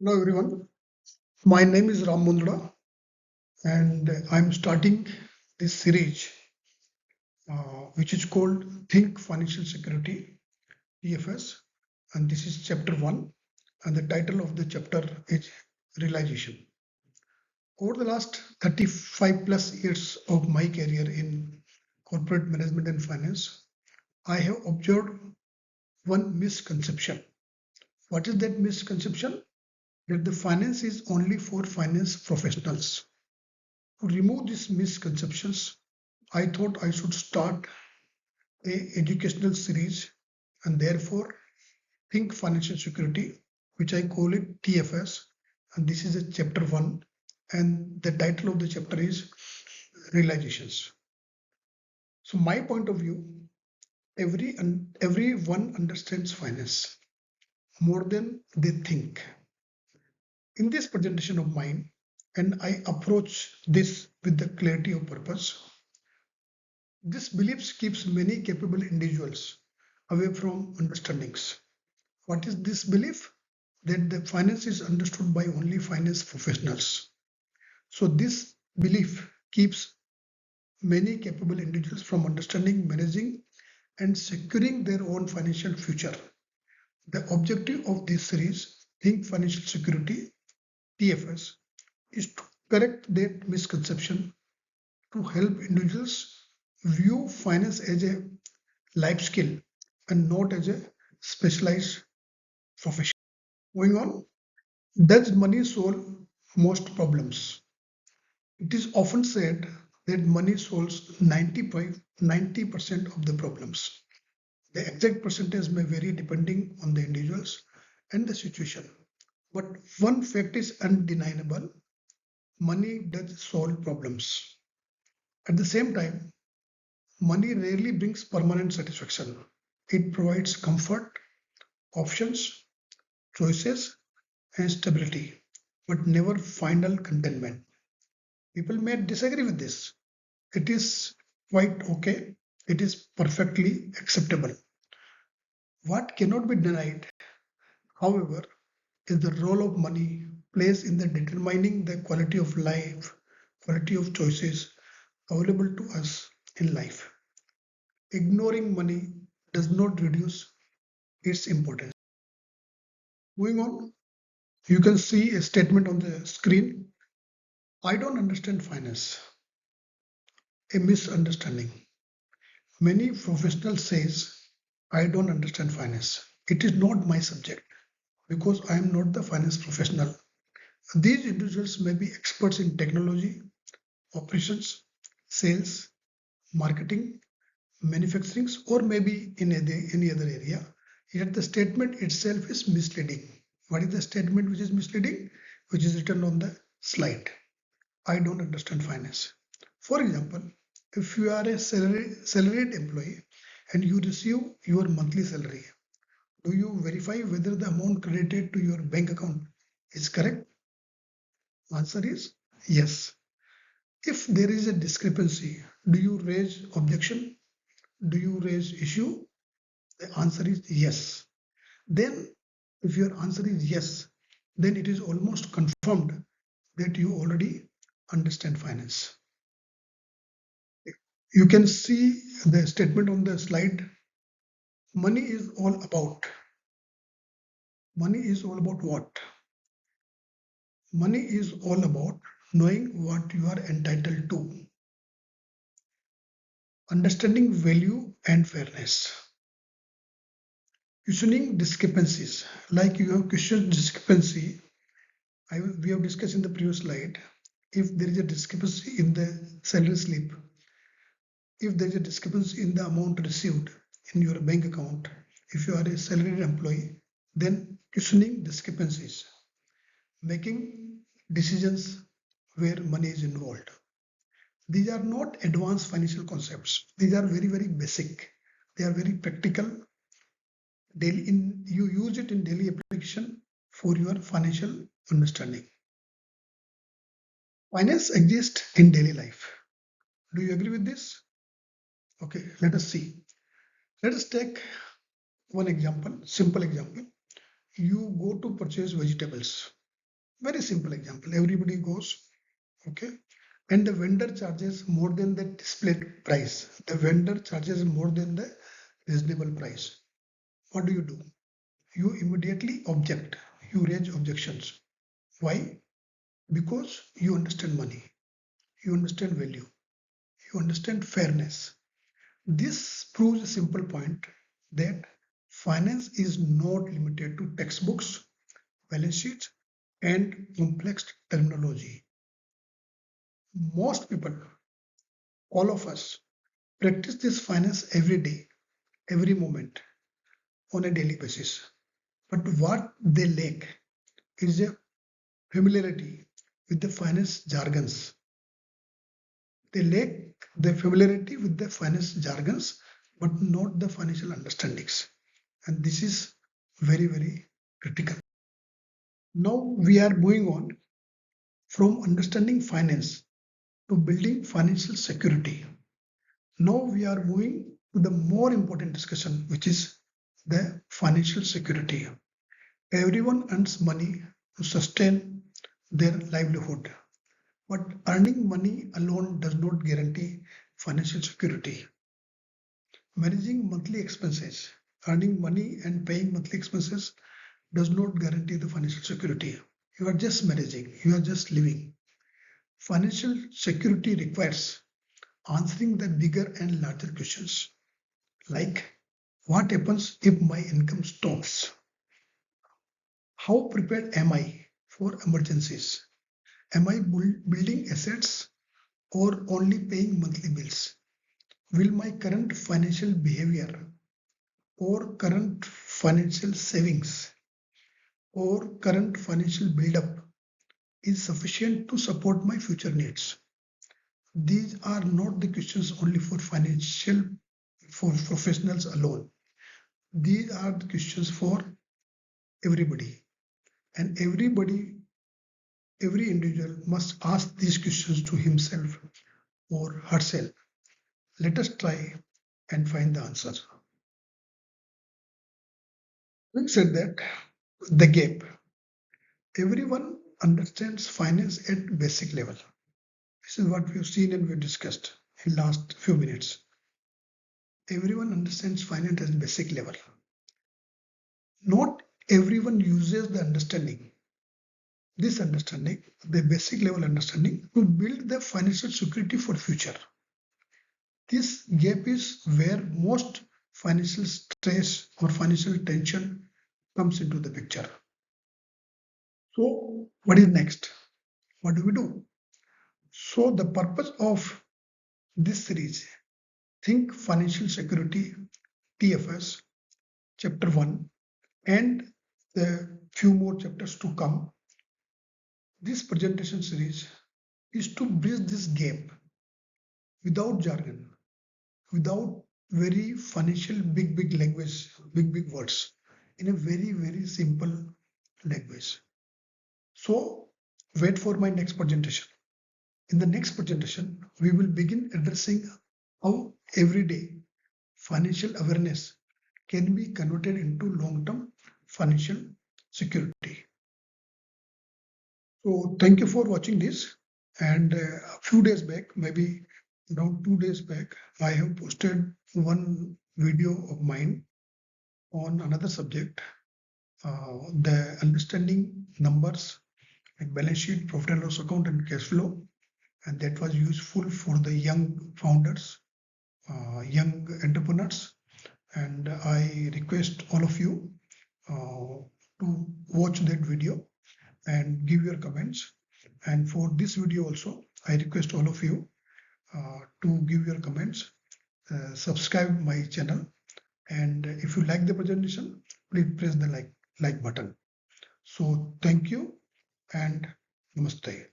Hello everyone, my name is Ram Mundra and I'm starting this series which is called Think Financial Security TFS, and this is chapter 1, and the title of the chapter is Realization. Over the last 35 plus years of my career in corporate management and finance, I have observed one misconception. What is that misconception? That the finance is only for finance professionals. To remove these misconceptions, I thought I should start a educational series, and therefore Think Financial Security, which I call it TFS, and this is a chapter 1, and the title of the chapter is Realizations. So my point of view, everyone understands finance more than they think. In this presentation of mine, and I approach this with the clarity of purpose, this belief keeps many capable individuals away from understandings. What is this belief? That the finance is understood by only finance professionals. So this belief keeps many capable individuals from understanding, managing, and securing their own financial future. The objective of this series, Think Financial Security, TFS, is to correct that misconception, to help individuals view finance as a life skill and not as a specialized profession. Moving on, does money solve most problems? It is often said that money solves 90% of the problems. The exact percentage may vary depending on the individuals and the situation. But one fact is undeniable: money does solve problems. At the same time, money rarely brings permanent satisfaction. It provides comfort, options, choices, and stability, but never final contentment. People may disagree with this. It is quite okay. It is perfectly acceptable. What cannot be denied, however, is the role of money plays in the determining the quality of life, quality of choices available to us in life. Ignoring money does not reduce its importance. Moving on, you can see a statement on the screen. I don't understand finance. A misunderstanding. Many professionals says, I don't understand finance. It is not my subject because I am not the finance professional. These individuals may be experts in technology, operations, sales, marketing, manufacturing, or maybe in any other area. Yet the statement itself is misleading. What is the statement which is misleading? Which is written on the slide. I don't understand finance. For example, if you are a salaried employee and you receive your monthly salary, do you verify whether the amount credited to your bank account is correct? Answer is yes. If there is a discrepancy, do you raise objection? Do you raise issue? The answer is yes. Then, if your answer is yes, then it is almost confirmed that you already understand finance. You can see the statement on the slide. Money is all about. Money is all about what? Money is all about knowing what you are entitled to, understanding value and fairness, questioning discrepancies. Like you have questioned discrepancy, we have discussed in the previous slide. If there is a discrepancy in the salary slip, if there is a discrepancy in the amount received in your bank account, if you are a salaried employee, then questioning discrepancies, making decisions where money is involved. These are not advanced financial concepts. These are very, very basic. They are very practical. You use it in daily application for your financial understanding. Finance exists in daily life. Do you agree with this? Okay, let us see. Let us take one example, simple example. You go to purchase vegetables. Very simple example. Everybody goes, okay, and the vendor charges more than the display price. The vendor charges more than the reasonable price. What do? You immediately object. You raise objections. Why? Because you understand money, you understand value, you understand fairness. This proves a simple point that finance is not limited to textbooks, balance sheets, and complex terminology. Most people, all of us, practice this finance every day, every moment, on a daily basis. But what they lack is a familiarity with the finance jargons. They lack the familiarity with the finance jargons, but not the financial understandings. And this is very, very critical. Now we are moving on from understanding finance to building financial security. Now we are moving to the more important discussion, which is the financial security. Everyone earns money to sustain their livelihood, but earning money alone does not guarantee financial security. Managing monthly expenses, earning money and paying monthly expenses does not guarantee the financial security. You are just managing, you are just living. Financial security requires answering the bigger and larger questions like what happens if my income stops? How prepared am I for emergencies? Am I building assets or only paying monthly bills? Will my current financial behavior or current financial savings or current financial buildup is sufficient to support my future needs? These are not the questions only for professionals alone. These are the questions for everybody. And every individual must ask these questions to himself or herself. Let us try and find the answer. Having said that, the gap. Everyone understands finance at basic level. This is what we have seen and we have discussed in last few minutes. Everyone understands finance at basic level. Not everyone uses this understanding, the basic level understanding, to build the financial security for future. This gap is where most financial stress or financial tension comes into the picture. So, what is next? What do we do? So, the purpose of this series, Think Financial Security, TFS, Chapter 1, and the few more chapters to come, this presentation series is to bridge this gap without jargon, without very financial big language, big words, in a very simple language. So wait for my next presentation. In the next presentation, we will begin addressing how everyday financial awareness can be converted into long-term financial security. So thank you for watching this. And a few days back, maybe around 2 days back, I have posted one video of mine on another subject, the understanding numbers like balance sheet, profit and loss account, and cash flow. And that was useful for the young founders, young entrepreneurs. And I request all of you to watch that video and give your comments. And for this video also, I request all of you to give your comments, subscribe my channel, and if you like the presentation, please press the like button. So thank you and namaste.